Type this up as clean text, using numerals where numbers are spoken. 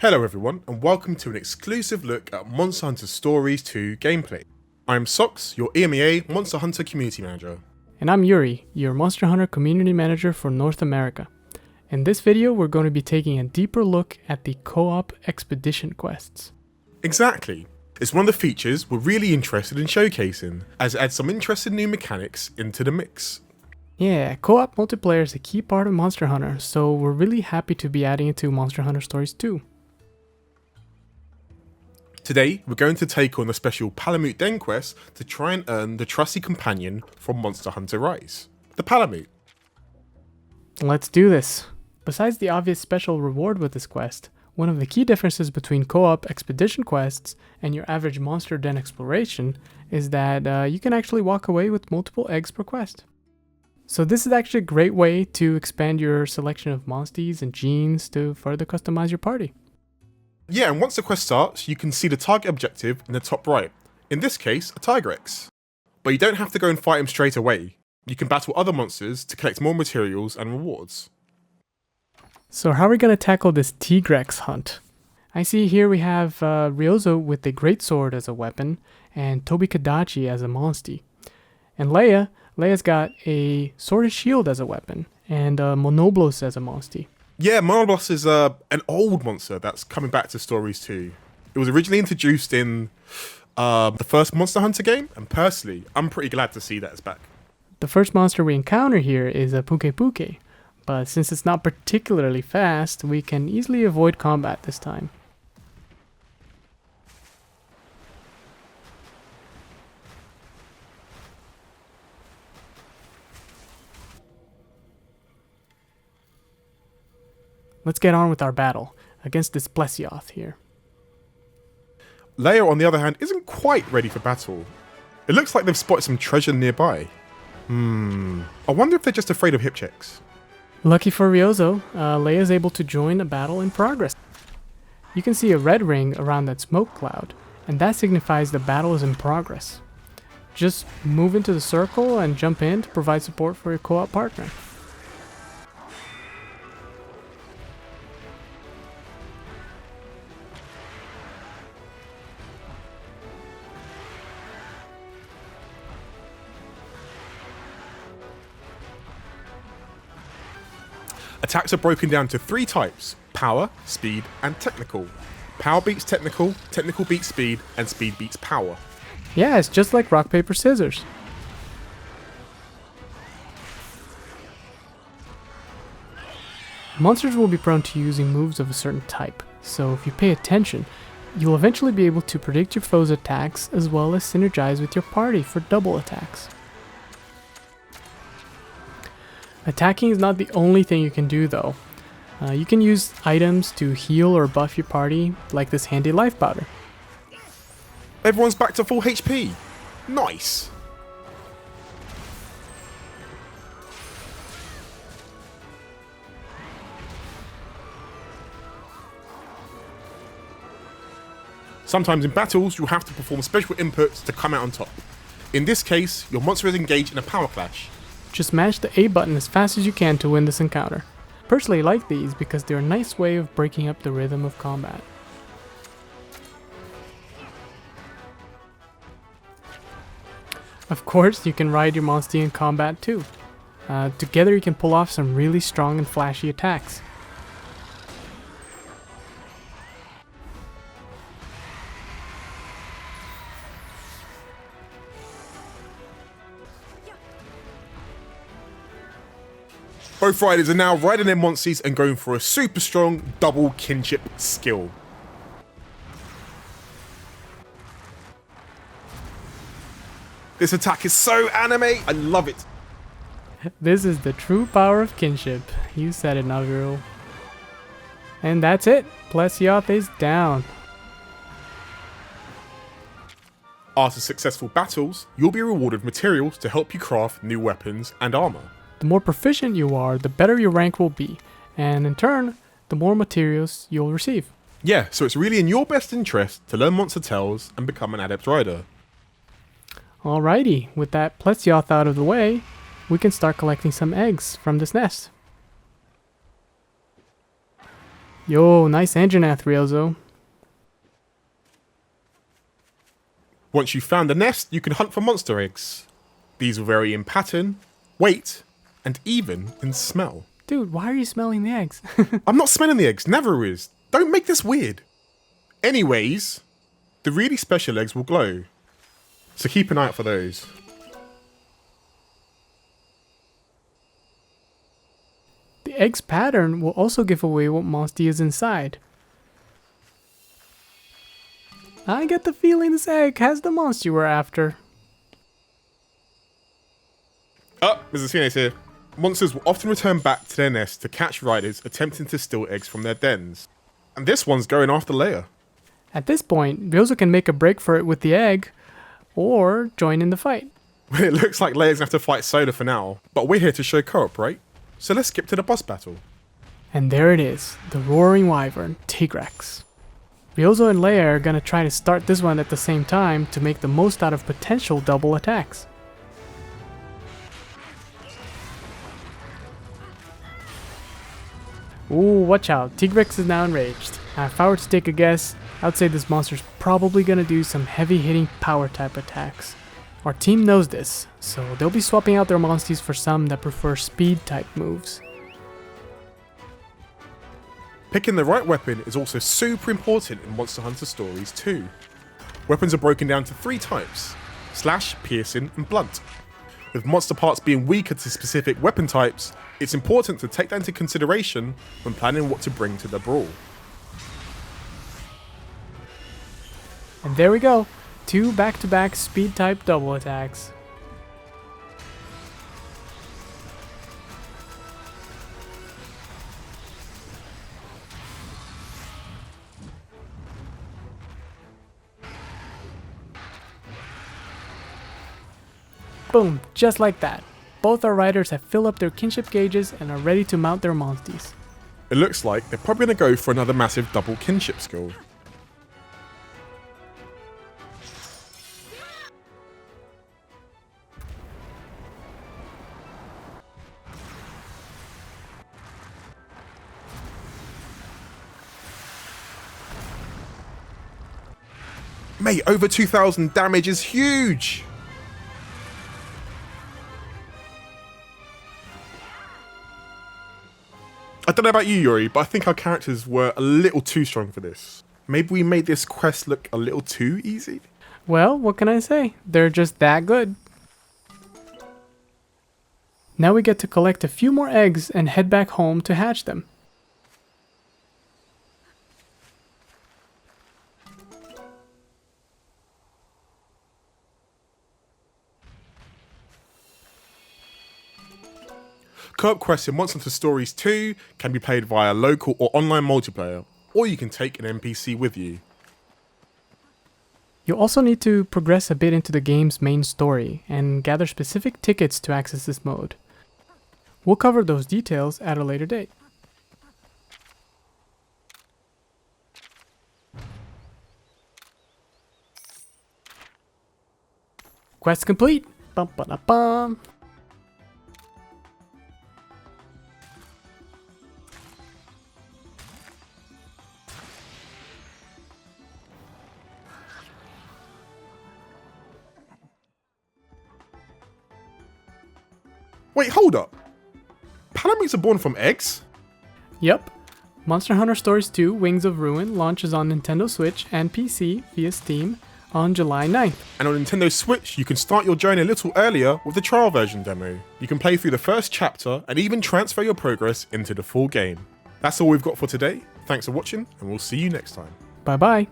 Hello everyone, and welcome to an exclusive look at Monster Hunter Stories 2 gameplay. I'm Sox, your EMEA Monster Hunter Community Manager. And I'm Yuri, your Monster Hunter Community Manager for North America. In this video, we're going to be taking a deeper look at the co-op expedition quests. Exactly. It's one of the features we're really interested in showcasing, as it adds some interesting new mechanics into the mix. Yeah, co-op multiplayer is a key part of Monster Hunter, so we're really happy to be adding it to Monster Hunter Stories 2. Today, we're going to take on the special Palamute Den quest to try and earn the trusty companion from Monster Hunter Rise, the Palamute. Let's do this. Besides the obvious special reward with this quest, one of the key differences between co-op expedition quests and your average Monster Den exploration is that you can actually walk away with multiple eggs per quest. So this is actually a great way to expand your selection of monsties and genes to further customize your party. Yeah, and once the quest starts, you can see the target objective in the top right. In this case, a Tigrex. But you don't have to go and fight him straight away. You can battle other monsters to collect more materials and rewards. So how are we going to tackle this Tigrex hunt? I see here we have Ryozo with the greatsword as a weapon and Tobikadachi as a monstie. And Leia's got a sword and shield as a weapon and Monoblos as a monstie. Yeah, Monoblos is an old monster that's coming back to Stories 2. It was originally introduced in the first Monster Hunter game, and personally, I'm pretty glad to see that it's back. The first monster we encounter here is a Puke, but since it's not particularly fast, we can easily avoid combat this time. Let's get on with our battle against this Plesioth here. Leia, on the other hand, isn't quite ready for battle. It looks like they've spotted some treasure nearby. I wonder if they're just afraid of hip checks. Lucky for Ryozo, Leia is able to join a battle in progress. You can see a red ring around that smoke cloud, and that signifies the battle is in progress. Just move into the circle and jump in to provide support for your co-op partner. Attacks are broken down to 3 types: power, speed, and technical. Power beats technical, technical beats speed, and speed beats power. Yeah, it's just like rock, paper, scissors. Monsters will be prone to using moves of a certain type, so if you pay attention, you'll eventually be able to predict your foe's attacks as well as synergize with your party for double attacks. Attacking is not the only thing you can do though. You can use items to heal or buff your party, like this handy life powder. Everyone's back to full HP. Nice. Sometimes in battles, you'll have to perform special inputs to come out on top. In this case, your monster is engaged in a power clash. Just mash the A button as fast as you can to win this encounter. Personally, I like these because they're a nice way of breaking up the rhythm of combat. Of course, you can ride your monstie in combat too. Together you can pull off some really strong and flashy attacks. Both riders are now riding their monsties and going for a super strong double kinship skill. This attack is so anime, I love it. This is the true power of kinship. You said it, Naguro. And that's it. Plesioth is down. After successful battles, you'll be rewarded with materials to help you craft new weapons and armor. The more proficient you are, the better your rank will be, and in turn, the more materials you'll receive. Yeah, so it's really in your best interest to learn Monster Tales and become an adept rider. Alrighty, with that Plesioth out of the way, we can start collecting some eggs from this nest. Yo, nice engine Riozo. Once you've found the nest, you can hunt for monster eggs. These will vary in pattern, weight, and even in smell. Dude, why are you smelling the eggs? I'm not smelling the eggs, never is. Don't make this weird. Anyways, the really special eggs will glow, so keep an eye out for those. The egg's pattern will also give away what monster is inside. I get the feeling this egg has the monster you were after. Oh, Mrs. Phoenix here. Monsters will often return back to their nest to catch riders attempting to steal eggs from their dens. And this one's going after Leia. At this point, Ryozo can make a break for it with the egg, or join in the fight. Well, it looks like Leia's gonna have to fight solo for now, but we're here to show co-op, right? So let's skip to the boss battle. And there it is, the roaring wyvern, Tigrex. Ryozo and Leia are gonna try to start this one at the same time to make the most out of potential double attacks. Ooh, watch out, Tigrex is now enraged. Now, if I were to take a guess, I would say this monster's probably gonna do some heavy hitting power type attacks. Our team knows this, so they'll be swapping out their monsters for some that prefer speed type moves. Picking the right weapon is also super important in Monster Hunter Stories too. Weapons are broken down to 3 types: slash, piercing, and blunt. With monster parts being weaker to specific weapon types, it's important to take that into consideration when planning what to bring to the brawl. And there we go, 2 back-to-back speed type double attacks. Boom, just like that. Both our riders have filled up their kinship gauges and are ready to mount their monsties. It looks like they're probably going to go for another massive double kinship skill. Mate, over 2,000 damage is huge! I don't know about you, Yuri, but I think our characters were a little too strong for this. Maybe we made this quest look a little too easy? Well, what can I say? They're just that good. Now we get to collect a few more eggs and head back home to hatch them. Co-op quests in Monster Hunter Stories 2 can be played via local or online multiplayer, or you can take an NPC with you. You'll also need to progress a bit into the game's main story and gather specific tickets to access this mode. We'll cover those details at a later date. Quest complete! Bum, ba, bum. Wait, hold up. Palamates are born from eggs? Yep. Monster Hunter Stories 2 Wings of Ruin launches on Nintendo Switch and PC via Steam on July 9th. And on Nintendo Switch, you can start your journey a little earlier with the trial version demo. You can play through the first chapter and even transfer your progress into the full game. That's all we've got for today. Thanks for watching, and we'll see you next time. Bye bye.